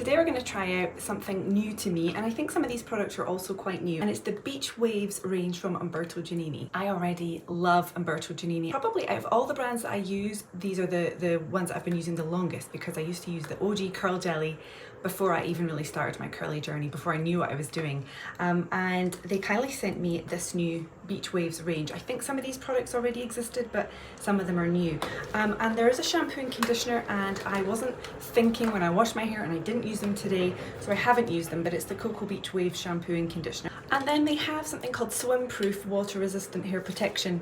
Today we're going to try out something new to me, and I think some of these products are also quite new, and it's the Beach Waves range from Umberto Giannini. I already love Umberto Giannini. Probably out of all the brands that I use, these are the ones that I've been using the longest, because I used to use the OG curl jelly before I even really started my curly journey, before I knew what I was doing. And they kindly sent me this new Beach Waves range. I think some of these products already existed, but some of them are new. And there is a shampoo and conditioner, and I wasn't thinking when I washed my hair, and I didn't use them today, so I haven't used them, but it's the Cocoa Beach Waves shampoo and conditioner. And then they have something called Swim Proof Water Resistant Hair Protection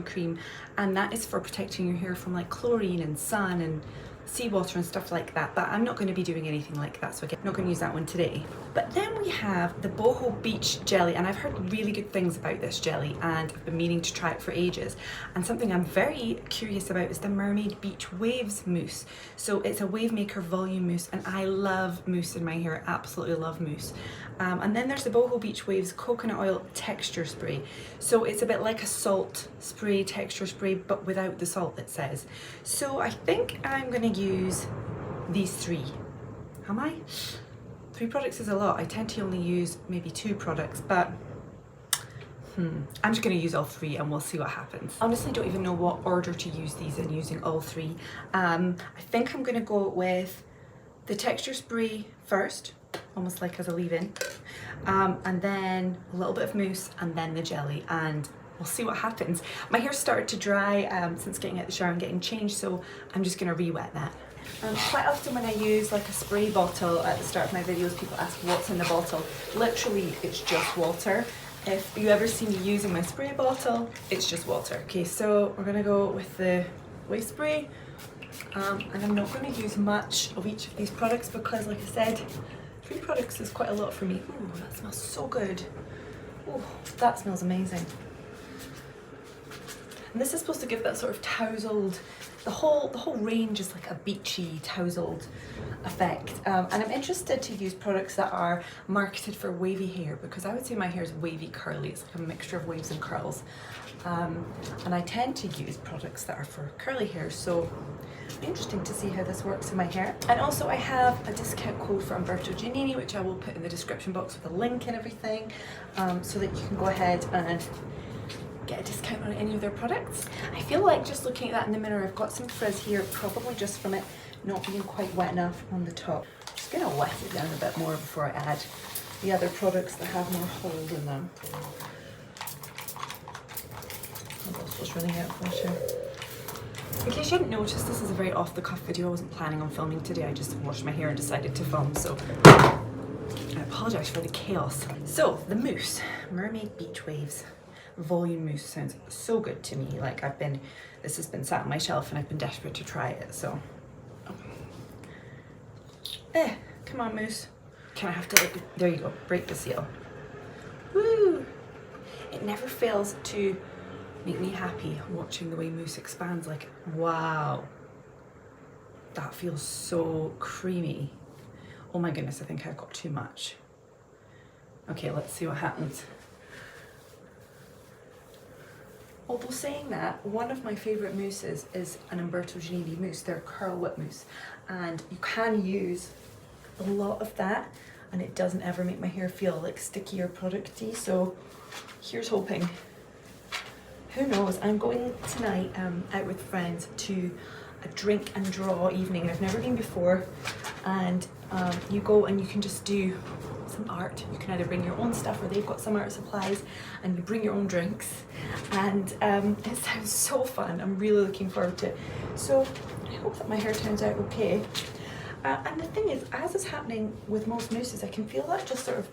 cream, and that is for protecting your hair from like chlorine and sun and seawater and stuff like that, but I'm not going to be doing anything like that, so I'm not going to use that one today. But then we have the Boho Beach Jelly, and I've heard really good things about this jelly, and I've been meaning to try it for ages. And something I'm very curious about is the Mermaid Beach Waves mousse. So it's a wave maker volume mousse, and I love mousse in my hair, absolutely love mousse. And then there's the Boho Beach Waves Coconut Oil Texture Spray. So it's a bit like a salt spray, texture spray, but without the salt, it says. So I think I'm going to use these three. Am I? 3 products is a lot. I tend to only use maybe 2 products, but I'm just going to use all 3 and we'll see what happens. Honestly, don't even know what order to use these in, using all 3. I think I'm going to go with the texture spray first, almost like as a leave-in, and then a little bit of mousse, and then the jelly, and we'll see what happens. My hair started to dry since getting out of the shower and getting changed, so I'm just going to re-wet that. Quite often when I use like a spray bottle at the start of my videos, people ask what's in the bottle. Literally, it's just water. If you ever see me using my spray bottle, it's just water. Okay, so we're going to go with the wave spray, and I'm not going to use much of each of these products because, like I said, 3 products is quite a lot for me. Ooh, that smells so good. Ooh, that smells amazing. And this is supposed to give that sort of tousled, the whole range is like a beachy, tousled effect. And I'm interested to use products that are marketed for wavy hair, because I would say my hair is wavy curly. It's like a mixture of waves and curls. And I tend to use products that are for curly hair, so interesting to see how this works in my hair. And also I have a discount code for Umberto Giannini, which I will put in the description box with a link and everything, so that you can go ahead and get a discount on any of their products. I feel like just looking at that in the mirror, I've got some frizz here, probably just from it not being quite wet enough on the top. I'm just gonna wet it down a bit more before I add the other products that have more hold in them. My bottle's running out of water. In case you hadn't noticed, this is a very off-the-cuff video. I wasn't planning on filming today. I just washed my hair and decided to film, so I apologise for the chaos. So, the mousse, Mermaid Beach Waves volume mousse, sounds so good to me. Like this has been sat on my shelf and I've been desperate to try it, so. Come on, mousse. Can I have to, there you go, break the seal. Woo! It never fails to make me happy watching the way mousse expands. Like, wow, that feels so creamy. Oh my goodness, I think I've got too much. Okay, let's see what happens. Although saying that, one of my favourite mousses is an Umberto Giannini mousse. They're curl whip mousse, and you can use a lot of that and it doesn't ever make my hair feel like sticky or producty, so here's hoping. Who knows? I'm going tonight out with friends to a drink and draw evening. I've never been before, and you go and you can just do some art. You can either bring your own stuff or they've got some art supplies, and you bring your own drinks, and it sounds so fun. I'm really looking forward to it. So I hope that my hair turns out okay. And the thing is, as is happening with most mousses, I can feel that just sort of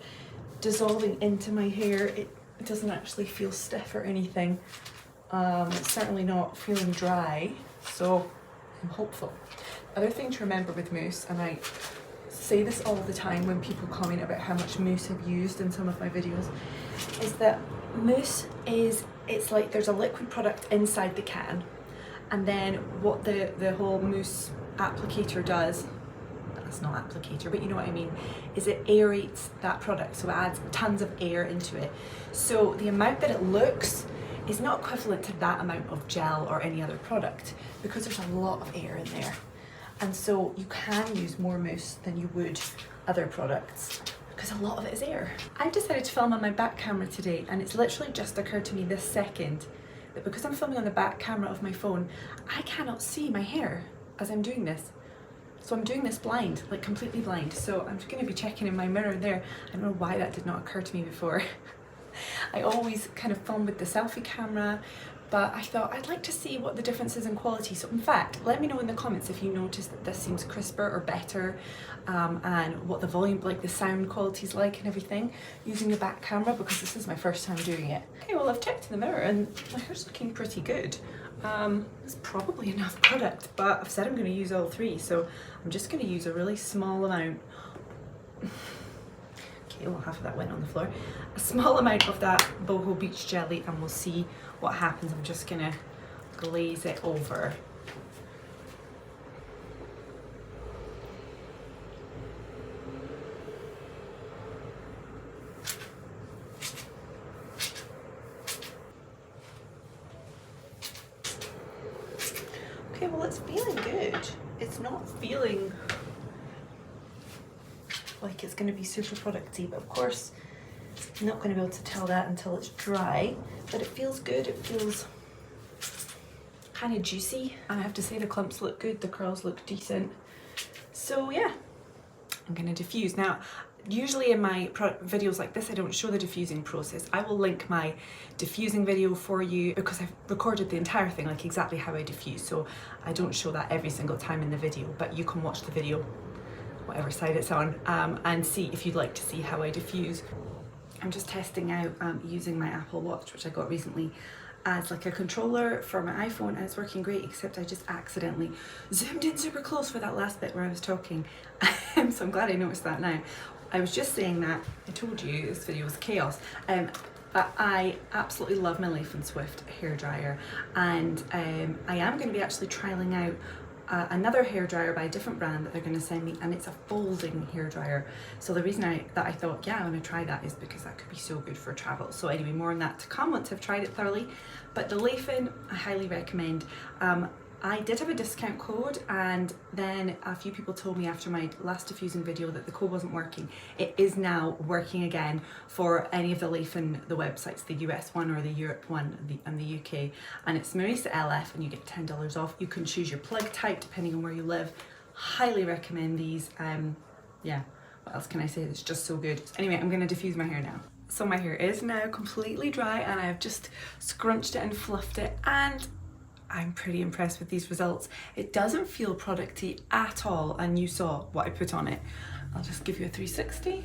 dissolving into my hair. It doesn't actually feel stiff or anything. It's certainly not feeling dry, so I'm hopeful. Other thing to remember with mousse, and I say this all the time when people comment about how much mousse I've used in some of my videos, is that mousse is, it's like there's a liquid product inside the can, and then what the whole mousse applicator does, that's not applicator, but you know what I mean, is it aerates that product, so it adds tons of air into it. So the amount that it looks is not equivalent to that amount of gel or any other product, because there's a lot of air in there. and so you can use more mousse than you would other products because a lot of it is air. I've decided to film on my back camera today, and it's literally just occurred to me this second that because I'm filming on the back camera of my phone, I cannot see my hair as I'm doing this. So I'm doing this blind, like completely blind. So I'm just going to be checking in my mirror there. I don't know why that did not occur to me before. I always kind of film with the selfie camera, but I thought I'd like to see what the difference is in quality. So in fact, let me know in the comments if you notice that this seems crisper or better, and what the volume, like the sound quality is like and everything using the back camera, because this is my first time doing it. Okay, well I've checked in the mirror and my hair's looking pretty good. It's probably enough product, but I've said I'm going to use all three, so I'm just going to use a really small amount. Okay, well half of that went on the floor. A small amount of that boho beach jelly, and we'll see what happens. I'm just going to glaze it over. Okay, well it's feeling good. It's not feeling like it's going to be super producty, but of course I'm not going to be able to tell that until it's dry, but it feels good. It feels kind of juicy, and I have to say the clumps look good, the curls look decent. So yeah, I'm going to diffuse. Now usually in my videos like this I don't show the diffusing process. I will link my diffusing video for you because I've recorded the entire thing, like exactly how I diffuse, so I don't show that every single time in the video, but you can watch the video whatever side it's on, and see if you'd like to see how I diffuse. I'm just testing out using my Apple Watch, which I got recently, as like a controller for my iPhone, and it's working great, except I just accidentally zoomed in super close for that last bit where I was talking. So I'm glad I noticed that now. I was just saying that, I told you this video was chaos, but I absolutely love my Laifen Swift hairdryer, and I am going to be actually trialling out another hairdryer by a different brand that they're going to send me, and it's a folding hairdryer. So the reason that I thought, yeah, I'm going to try that is because that could be so good for travel. So anyway, more on that to come once I've tried it thoroughly. But the Laifen, I highly recommend. I did have a discount code, and then a few people told me after my last diffusing video that the code wasn't working. It is now working again for any of the Laifen, the websites, the US one or the Europe one and the UK, and it's MARISALF, and you get $10 off. You can choose your plug type depending on where you live. Highly recommend these. Yeah, what else can I say? It's just so good. Anyway, I'm going to diffuse my hair now. So my hair is now completely dry, and I've just scrunched it and fluffed it, and I'm pretty impressed with these results. It doesn't feel producty at all, and you saw what I put on it. I'll just give you a 360.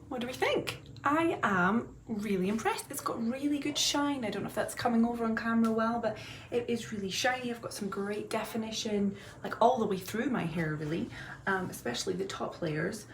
What do we think? I am really impressed. It's got really good shine. I don't know if that's coming over on camera well, but it is really shiny. I've got some great definition, like all the way through my hair really, especially the top layers.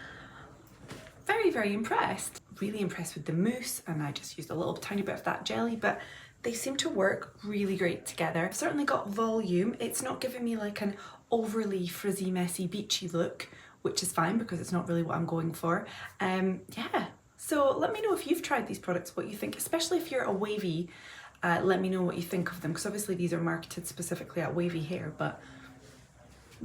Very, very impressed. Really impressed with the mousse, and I just used a little tiny bit of that jelly, but they seem to work really great together. I've certainly got volume. It's not giving me like an overly frizzy, messy, beachy look, which is fine because it's not really what I'm going for. Yeah, so let me know if you've tried these products, what you think, especially if you're a wavy. Let me know what you think of them, because obviously these are marketed specifically at wavy hair, but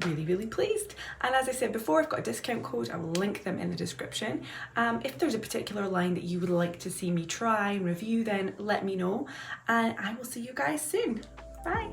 really, really pleased. And as I said before, I've got a discount code. I will link them in the description. If there's a particular line that you would like to see me try and review, then let me know, and I will see you guys soon. Bye.